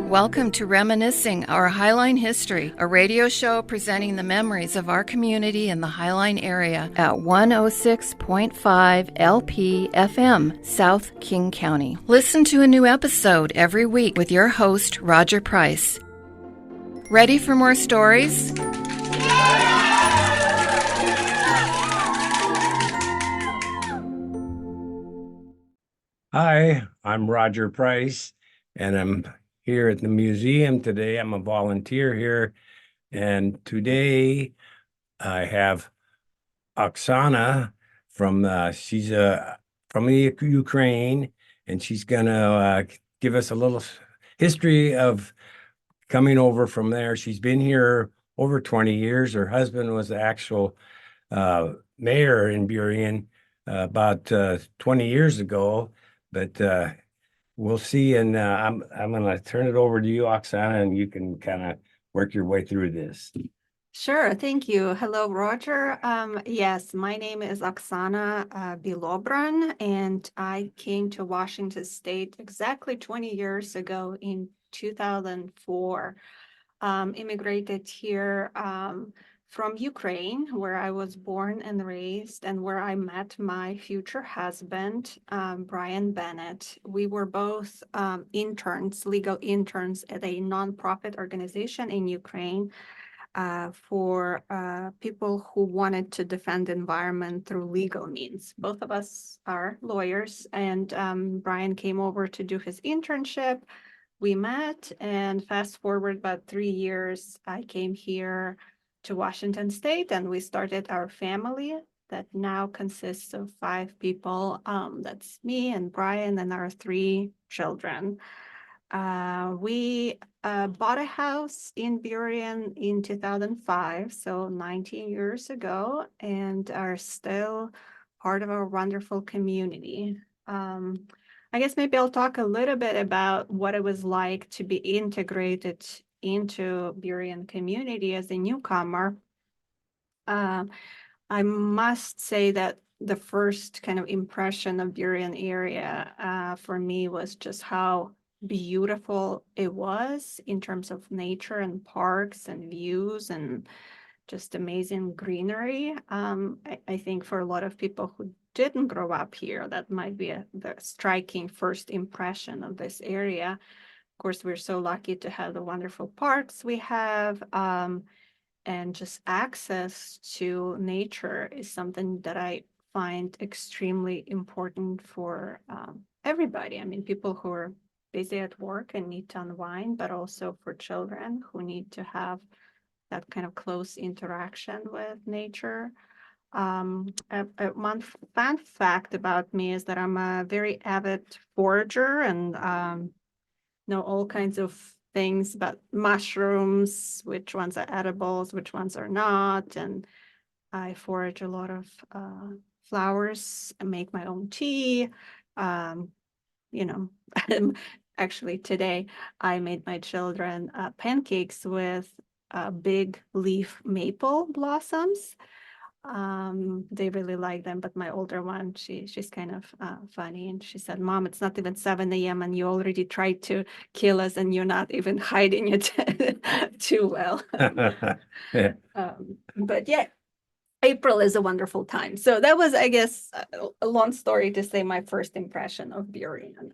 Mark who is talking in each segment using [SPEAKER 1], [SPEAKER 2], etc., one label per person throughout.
[SPEAKER 1] Welcome to Reminiscing, our Highline History, a radio show presenting the memories of our community in the Highline area at 106.5 LP FM, South King County. Listen to a new episode every week with your host, Roger Price. Ready for more stories?
[SPEAKER 2] Hi, I'm Roger Price, and I'm here at the museum today. I'm a volunteer here, and today I have Oksana she's from the Ukraine, and she's gonna give us a little history of coming over from there. She's been here over 20 years. Her husband was the actual mayor in Burien about 20 years ago, but we'll see. And I'm going to turn it over to you, Oksana, and you can kind of work your way through this.
[SPEAKER 3] Sure, thank you. Hello, Roger. Yes, my name is Oksana Bilobran, and I came to Washington State exactly 20 years ago in 2004. Immigrated here from Ukraine, where I was born and raised, and where I met my future husband, Brian Bennett. We were both interns, legal interns at a nonprofit organization in Ukraine for people who wanted to defend the environment through legal means. Both of us are lawyers, and Brian came over to do his internship. We met, and fast forward about 3 years, I came here to Washington State, and we started our family that now consists of 5 people. That's me and Brian and our 3 children. We bought a house in Burien in 2005, so 19 years ago, and are still part of our wonderful community. I guess maybe I'll talk a little bit about what it was like to be integrated into Burien community as a newcomer. I must say that the first kind of impression of Burien area for me was just how beautiful it was in terms of nature and parks and views and just amazing greenery. I think for a lot of people who didn't grow up here, that might be the striking first impression of this area. Of course, we're so lucky to have the wonderful parks we have, and just access to nature is something that I find extremely important for everybody. I mean, people who are busy at work and need to unwind, but also for children who need to have that kind of close interaction with nature. One fun fact about me is that I'm a very avid forager and know all kinds of things about mushrooms, which ones are edibles, which ones are not. And I forage a lot of flowers and make my own tea. Actually today I made my children pancakes with big leaf maple blossoms. They really like them, but my older one, she's kind of funny, and she said, "Mom, it's not even 7 a.m. and you already tried to kill us, and you're not even hiding it too well." But yeah, April is a wonderful time. So that was, I guess, a long story to say my first impression of Burien.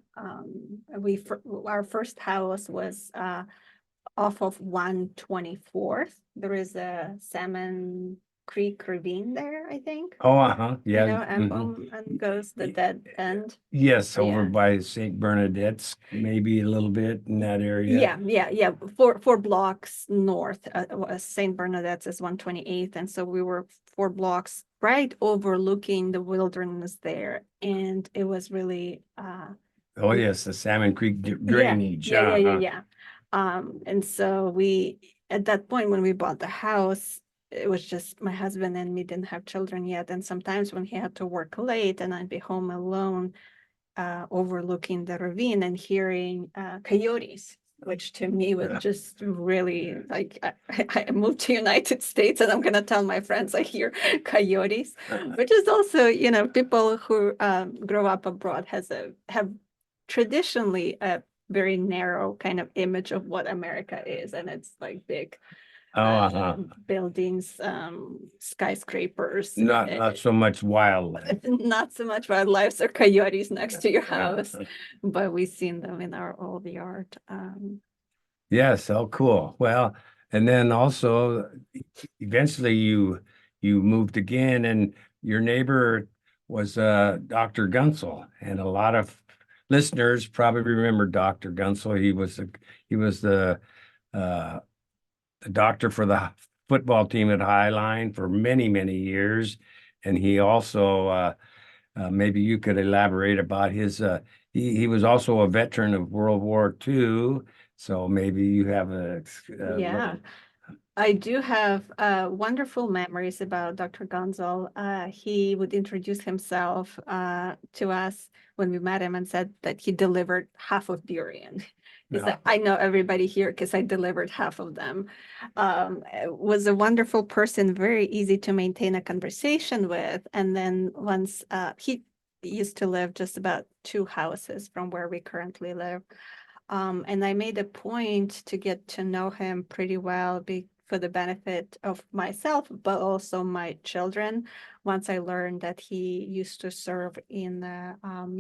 [SPEAKER 3] Our first house was off of 124th. There is a Salmon Creek ravine there, I think.
[SPEAKER 2] Yeah.
[SPEAKER 3] You know, and goes the dead end.
[SPEAKER 2] Yes, over by St. Bernadette's, maybe a little bit in that area.
[SPEAKER 3] Yeah. 4 blocks north. St. Bernadette's is 128th, and so we were 4 blocks right overlooking the wilderness there, and it was really.
[SPEAKER 2] Oh yes, the Salmon Creek drainage.
[SPEAKER 3] Yeah. And so we, at that point when we bought the house, it was just my husband and me, didn't have children yet. And sometimes when he had to work late and I'd be home alone, overlooking the ravine and hearing coyotes, which to me was just really like, I moved to United States and I'm going to tell my friends I hear coyotes, which is also, people who grow up abroad have traditionally a very narrow kind of image of what America is, and it's like big buildings, skyscrapers,
[SPEAKER 2] Not so much wildlife.
[SPEAKER 3] not so much wildlife or coyotes next to your house, but we've seen them in our old yard.
[SPEAKER 2] Yes, oh, cool. Well, and then also eventually you moved again, and your neighbor was Dr. Gunsel, and a lot of listeners probably remember Dr. Gunsel. He was uh, the doctor for the football team at Highline for many, many years, and he also maybe you could elaborate about his. He was also a veteran of World War II, so maybe you have
[SPEAKER 3] Yeah. I do have wonderful memories about Dr. Gonzal. He would introduce himself to us when we met him and said that he delivered half of durian. He said, I know everybody here because I delivered half of them. Was a wonderful person, very easy to maintain a conversation with. And then once he used to live just about 2 houses from where we currently live. And I made a point to get to know him pretty well for the benefit of myself, but also my children. Once I learned that he used to serve in the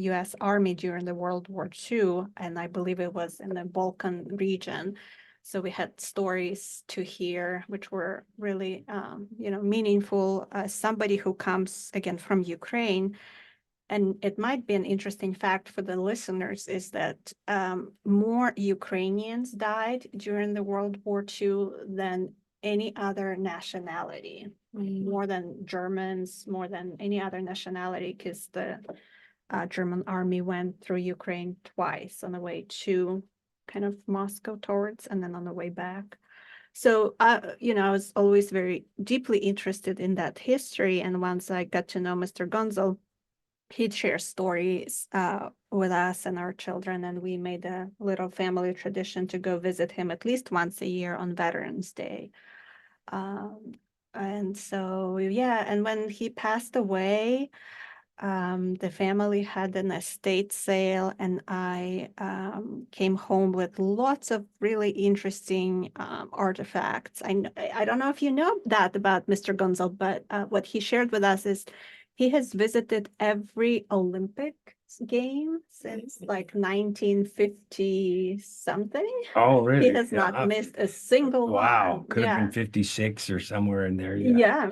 [SPEAKER 3] U.S. Army during the World War II, and I believe it was in the Balkan region. So we had stories to hear, which were really, meaningful. Somebody who comes again from Ukraine. And it might be an interesting fact for the listeners is that more Ukrainians died during the World War II than any other nationality, more than Germans, more than any other nationality, because the German army went through Ukraine twice on the way to kind of Moscow towards, and then on the way back. So, I was always very deeply interested in that history. And once I got to know Mr. Gonzal, he'd share stories with us and our children, and we made a little family tradition to go visit him at least once a year on Veterans Day. And so, yeah, and when he passed away, the family had an estate sale, and I came home with lots of really interesting artifacts. I don't know if you know that about Mr. Gonzal, but what he shared with us is he has visited every Olympic game since like 1950 something.
[SPEAKER 2] Oh, really?
[SPEAKER 3] He has not missed a single
[SPEAKER 2] Wow,
[SPEAKER 3] one.
[SPEAKER 2] could have been
[SPEAKER 3] Yeah.
[SPEAKER 2] 56 or somewhere in there.
[SPEAKER 3] Yeah.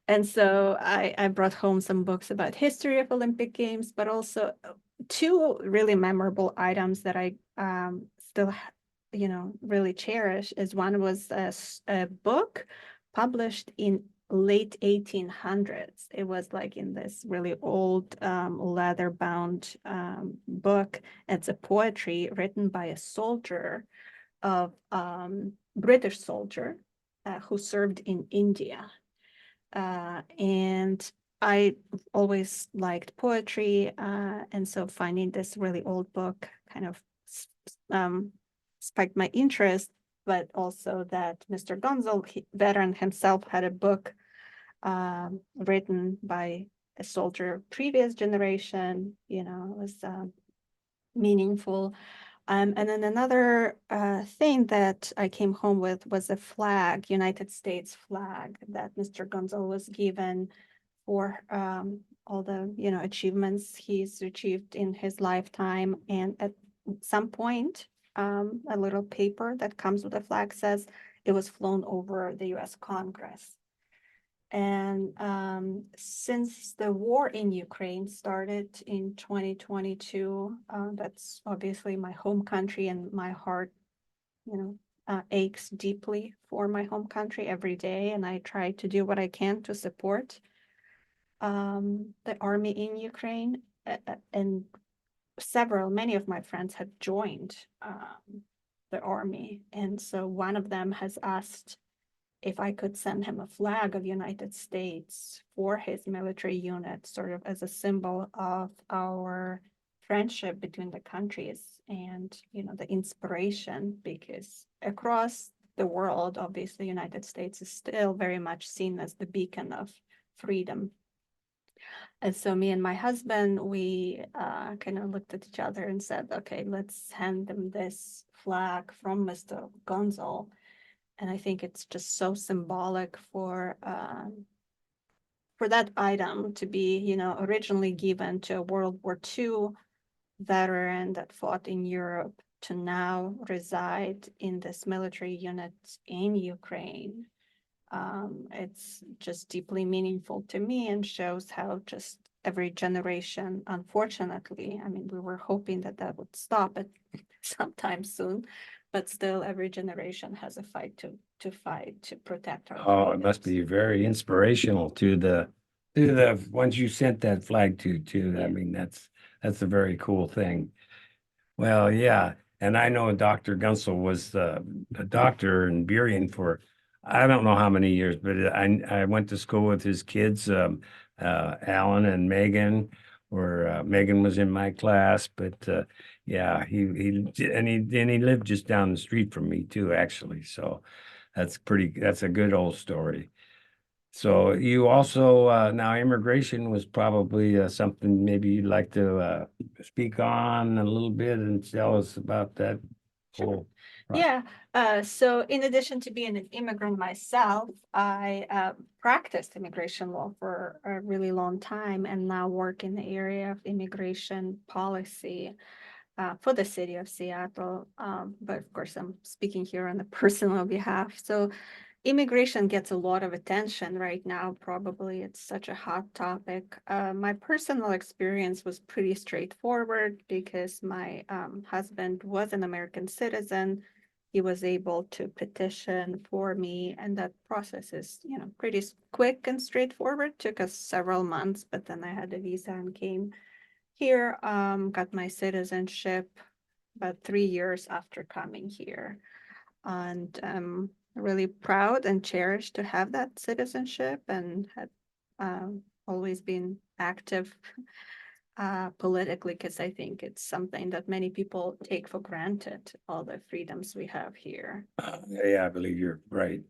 [SPEAKER 3] And so I brought home some books about history of Olympic Games, but also 2 really memorable items that I still, really cherish. Is one was a book published in late 1800s. It was like in this really old leather-bound book. It's a poetry written by a soldier of British soldier who served in India. And I always liked poetry, and so finding this really old book kind of spiked my interest, but also that Mr. Gonzal, veteran himself, had a book written by a soldier previous generation, was meaningful. And then another thing that I came home with was a flag, United States flag, that Mr. Gonzal was given for all the achievements he's achieved in his lifetime. And at some point, a little paper that comes with the flag says it was flown over the U.S. Congress. And since the war in Ukraine started in 2022, that's obviously my home country, and my heart, aches deeply for my home country every day. And I try to do what I can to support the army in Ukraine. And many of my friends have joined the army. And so one of them has asked if I could send him a flag of United States for his military unit, sort of as a symbol of our friendship between the countries and, the inspiration, because across the world, obviously, the United States is still very much seen as the beacon of freedom. And so me and my husband, we kind of looked at each other and said, okay, let's hand them this flag from Mr. Gonzal. And I think it's just so symbolic for that item to be, originally given to a World War II veteran that fought in Europe to now reside in this military unit in Ukraine. It's just deeply meaningful to me and shows how just every generation, unfortunately, I mean, we were hoping that that would stop it sometime soon, but still every generation has a fight to fight to protect our
[SPEAKER 2] Oh, it must
[SPEAKER 3] freedoms.
[SPEAKER 2] be very inspirational to the ones you sent that flag to too. I
[SPEAKER 3] Yeah.
[SPEAKER 2] mean, that's a very cool thing. Well, yeah, and I know Dr. Gunsel was a doctor in Burien for I don't know how many years, but I went to school with his kids, Alan and Megan, or Megan was in my class, but yeah, he lived just down the street from me too, actually. So that's a good old story. So you also now immigration was probably something maybe you'd like to speak on a little bit and tell us about that whole process.
[SPEAKER 3] Yeah. So in addition to being an immigrant myself, I practiced immigration law for a really long time and now work in the area of immigration policy for the city of Seattle. But of course, I'm speaking here on a personal behalf. So immigration gets a lot of attention right now. Probably it's such a hot topic. My personal experience was pretty straightforward because my husband was an American citizen. He was able to petition for me, and that process is, pretty quick and straightforward. Took us several months, but then I had a visa and came here. Got my citizenship about 3 years after coming here, and really proud and cherished to have that citizenship and had always been active politically because I think it's something that many people take for granted, all the freedoms we have here.
[SPEAKER 2] Yeah, I believe you're right.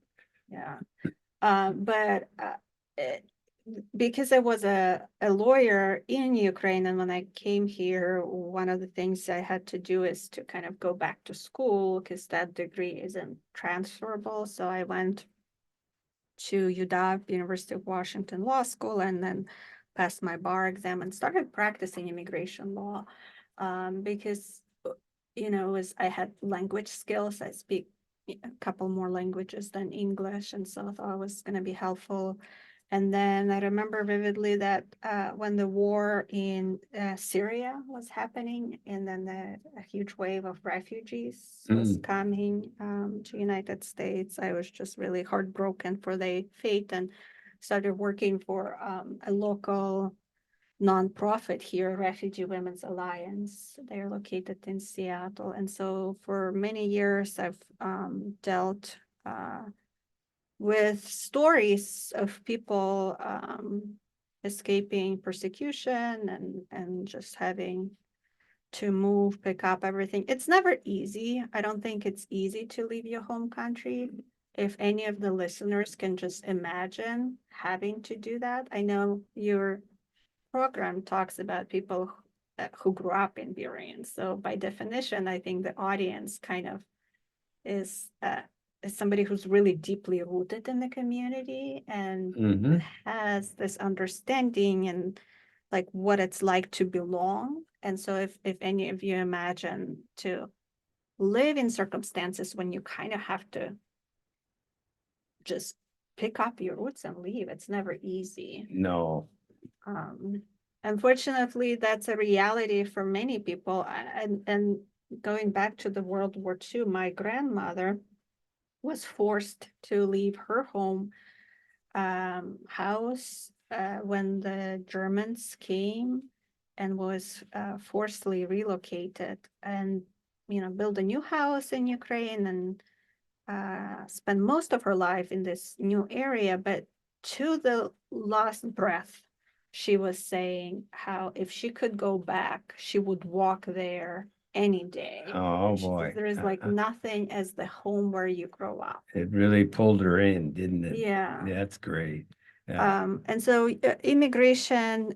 [SPEAKER 3] Yeah. But because I was a lawyer in Ukraine, and when I came here, one of the things I had to do is to kind of go back to school because that degree isn't transferable. So I went to UW, University of Washington Law School, and then passed my bar exam and started practicing immigration law because, I had language skills. I speak a couple more languages than English, and so I thought it was going to be helpful. And then I remember vividly that when the war in Syria was happening, and then a huge wave of refugees was coming to United States, I was just really heartbroken for their fate and started working for a local nonprofit here, Refugee Women's Alliance. They're located in Seattle. And so for many years, I've dealt with stories of people escaping persecution and just having to move, pick up everything. It's never easy. I don't think it's easy to leave your home country. If any of the listeners can just imagine having to do that. I know your program talks about people who grew up in Burien. So by definition, I think the audience kind of is somebody who's really deeply rooted in the community and has this understanding and like what it's like to belong. And so if any of you imagine to live in circumstances when you kind of have to just pick up your roots and leave, it's never easy.
[SPEAKER 2] No.
[SPEAKER 3] Unfortunately, that's a reality for many people. And going back to the World War II, my grandmother was forced to leave her home house when the Germans came and was forcibly relocated and, build a new house in Ukraine and spend most of her life in this new area. But to the last breath, she was saying how if she could go back, she would walk there any day.
[SPEAKER 2] Oh boy.
[SPEAKER 3] There is like nothing as the home where you grow up.
[SPEAKER 2] It really pulled her in, didn't it?
[SPEAKER 3] Yeah.
[SPEAKER 2] That's great. Yeah.
[SPEAKER 3] And so immigration,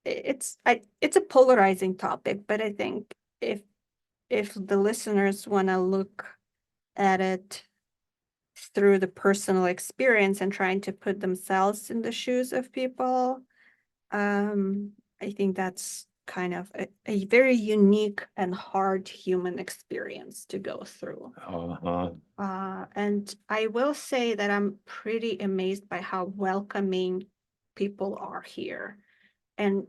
[SPEAKER 3] it's a polarizing topic, but I think if the listeners want to look at it through the personal experience and trying to put themselves in the shoes of people, I think that's kind of a very unique and hard human experience to go through.
[SPEAKER 2] Uh-huh.
[SPEAKER 3] And I will say that I'm pretty amazed by how welcoming people are here. And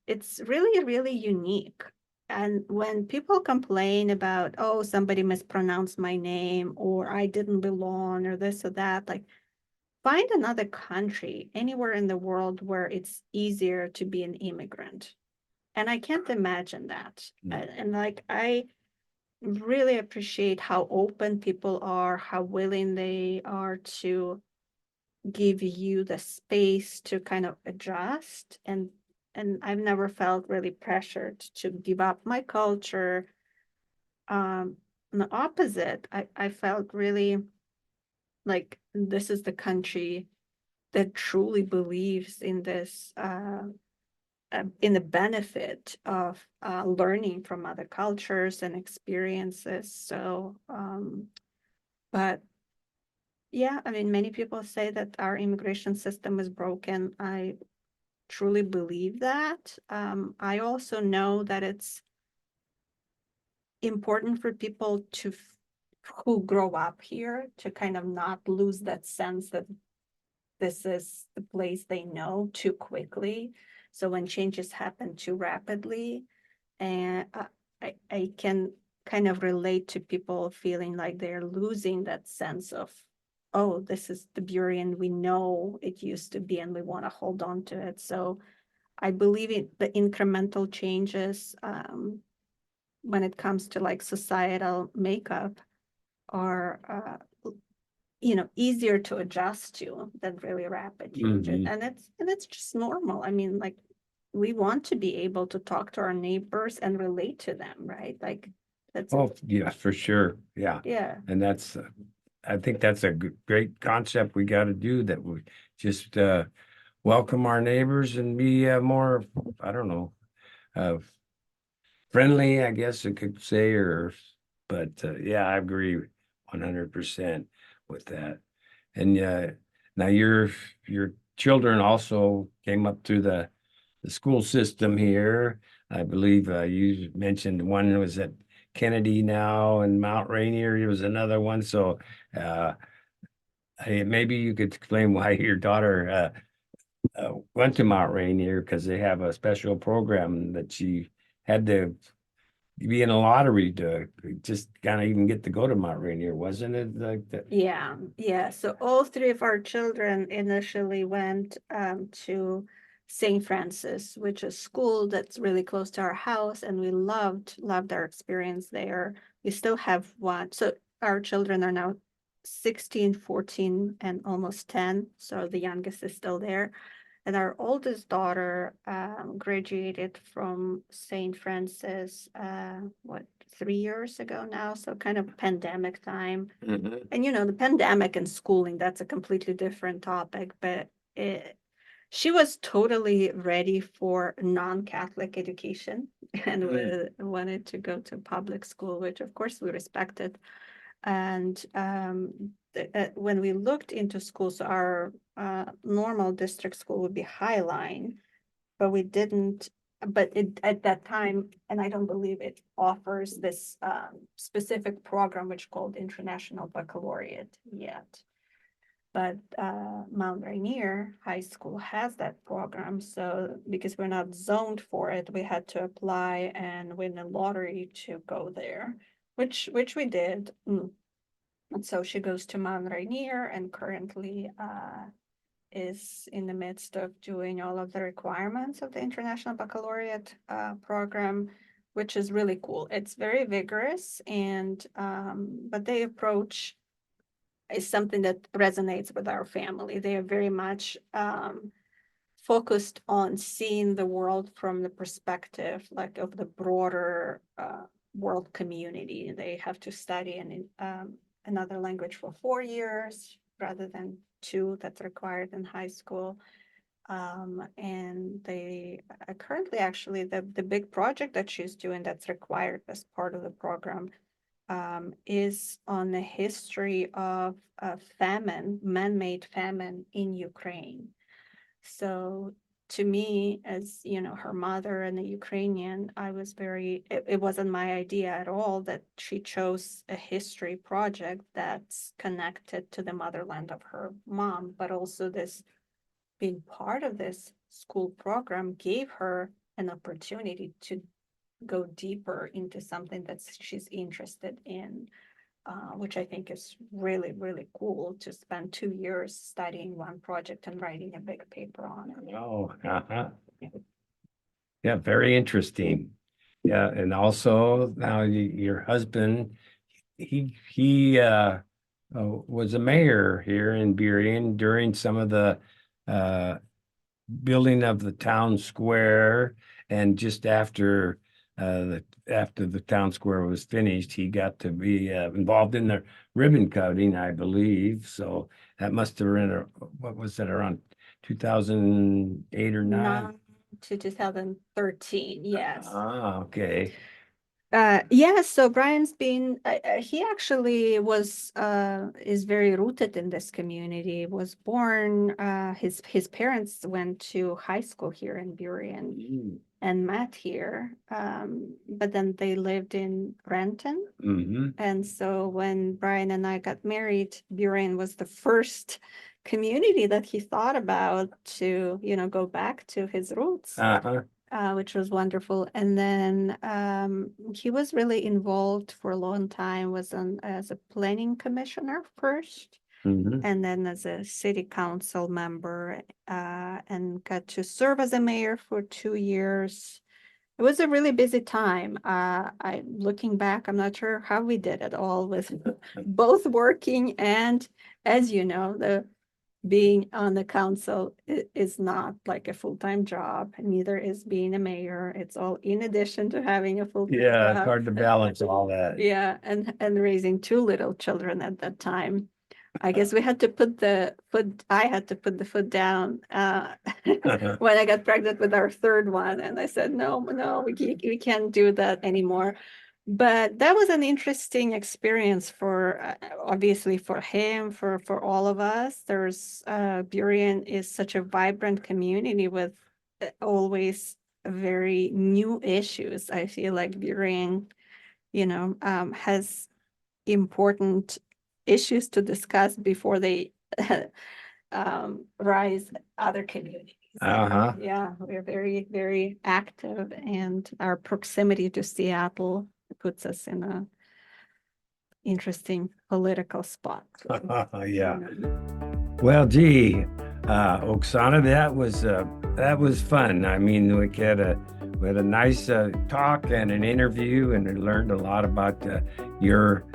[SPEAKER 3] it's really, really unique. And when people complain about, oh, somebody mispronounced my name, or I didn't belong, or this or that, like, find another country anywhere in the world where it's easier to be an immigrant. And I can't imagine that. And like, I really appreciate how open people are, how willing they are to give you the space to kind of adjust. And I've never felt really pressured to give up my culture. The opposite, I felt really like this is the country that truly believes in this, in the benefit of learning from other cultures and experiences. So, but yeah, I mean, many people say that our immigration system is broken. I truly believe that. I also know that it's important for people who grow up here to kind of not lose that sense that this is the place they know too quickly. So when changes happen too rapidly, and I can kind of relate to people feeling like they're losing that sense of, oh, this is the Burien we know it used to be, and we want to hold on to it. So I believe in the incremental changes when it comes to like societal makeup are easier to adjust to than really rapid changes.
[SPEAKER 2] Mhm.
[SPEAKER 3] And it's just normal. I mean, like, we want to be able to talk to our neighbors and relate to them, right? Like, that's
[SPEAKER 2] Oh, yeah, for sure. Yeah.
[SPEAKER 3] yeah.
[SPEAKER 2] And that's, I think that's a great concept we got to do, that we just welcome our neighbors and be more, I don't know, uh, friendly, I guess I could say, but yeah, I agree 100% with that. And now your children also came up through the school system here. I believe you mentioned one was at Kennedy now, and Mount Rainier was another one. So uh, hey, maybe you could explain why your daughter went to Mount Rainier, because they have a special program that she had to be in a lottery to just kind of even get to go to Mount Rainier, wasn't it like that?
[SPEAKER 3] Yeah. So all three of our children initially went to St. Francis, which is a school that's really close to our house, and we loved our experience there. We still have one. So our children are now 16, 14, and almost 10. So the youngest is still there. And our oldest daughter graduated from St. Francis, 3 years ago now? So kind of pandemic time.
[SPEAKER 2] Mhm.
[SPEAKER 3] And the pandemic and schooling, that's a completely different topic, but she was totally ready for non-Catholic education and wanted to go to public school, which of course we respected. And when we looked into schools, our normal district school would be Highline, but we didn't, but at that time, and I don't believe it offers this specific program which called International Baccalaureate yet. But Mount Rainier High School has that program. So because we're not zoned for it, we had to apply and win a lottery to go there, which we did. And so she goes to Mount Rainier and currently is in the midst of doing all of the requirements of the International Baccalaureate program, which is really cool. It's very vigorous, and but they approach is something that resonates with our family. They are very much focused on seeing the world from the perspective like of the broader world community. They have to study another language for 4 years rather than 2 that's required in high school. And they currently actually the big project that she's doing that's required as part of the program is on the history of famine, man-made famine in Ukraine. So to me, as you know, her mother and a Ukrainian, I was it wasn't my idea at all that she chose a history project that's connected to the motherland of her mom, but also this being part of this school program gave her an opportunity to go deeper into something that she's interested in, which I think is really, really cool to spend 2 years studying one project and writing a big paper on it.
[SPEAKER 2] Oh, yeah, very interesting. Yeah, and also now your husband, he was a mayor here in Burien during some of the building of the town square, and just after the town square was finished, he got to be involved in the ribbon cutting, I believe. So that must have been what was it, around 2008 or 9?
[SPEAKER 3] To 2013, yes.
[SPEAKER 2] Okay.
[SPEAKER 3] Yeah, so Brian's been, he actually is very rooted in this community, was born, his parents went to high school here in Burien and met here, but then they lived in Renton. And so when Brian and I got married, Burien was the first community that he thought about to, go back to his roots. Which was wonderful. And then he was really involved for a long time, as a planning commissioner first, and then as a city council member, and got to serve as a mayor for 2 years. It was a really busy time. Looking back, I'm not sure how we did it all with both working and, as you know, being on the council is not like a full-time job, neither is being a mayor. It's all in addition to having a full-time job.
[SPEAKER 2] It's hard to balance all that.
[SPEAKER 3] Yeah, and raising 2 little children at that time. I guess we had to I had to put the foot down when I got pregnant with our 3rd one. And I said, no, we can't do that anymore. But that was an interesting experience for, obviously for him, for all of us. Burien is such a vibrant community with always very new issues. I feel like Burien, has important issues to discuss before they rise other communities. Yeah, we're very, very active, and our proximity to Seattle puts us in a interesting political spot.
[SPEAKER 2] Yeah. Well, gee, Oksana, that was fun. I mean, we had a nice talk and an interview, and I learned a lot about your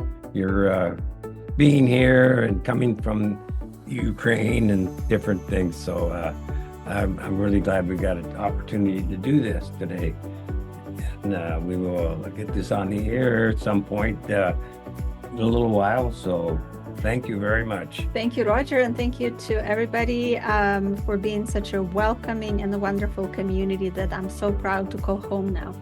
[SPEAKER 2] being here and coming from Ukraine and different things. So I'm really glad we got an opportunity to do this today. And we will get this on the air at some point in a little while. So thank you very much.
[SPEAKER 3] Thank you, Roger, and thank you to everybody for being such a welcoming and a wonderful community that I'm so proud to call home now.